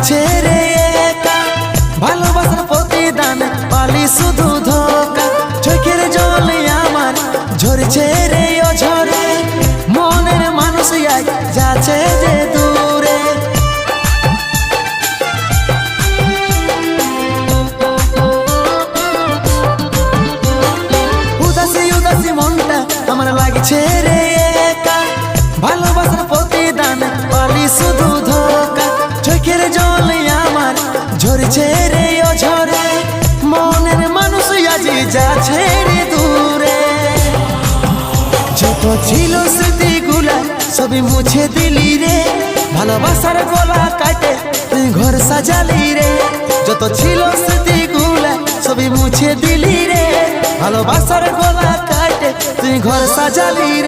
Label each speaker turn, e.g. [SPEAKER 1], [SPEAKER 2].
[SPEAKER 1] লাগছে রে একা, ভালোবাসার প্রতিদান পালি শুধু ধোকা। চোখের জলে আমার ঝরছে রে অঝরে, মনের মানুষ আজ যাচ্ছে যে দূরে। উদাসী উদাসী মনটা আমার লাগছে রে একা, ভালোবাসার প্রতিদান পালি শুধু ধোকা। চোখের জলে আমার ঝরছে রে অঝরে, মনের মানুষ আজ যাচ্ছে রে দূরে। যত ছিল স্মৃতিগুলা সবই মুছে দিলি রে, ভালোবাসার গলা কাটে তুই ঘর সাজালি রে। যত ছিল স্মৃতিগুলা সবই মুছে দিলি রে, ভালোবাসার গলা কাটে তুই ঘর সাজালি রে।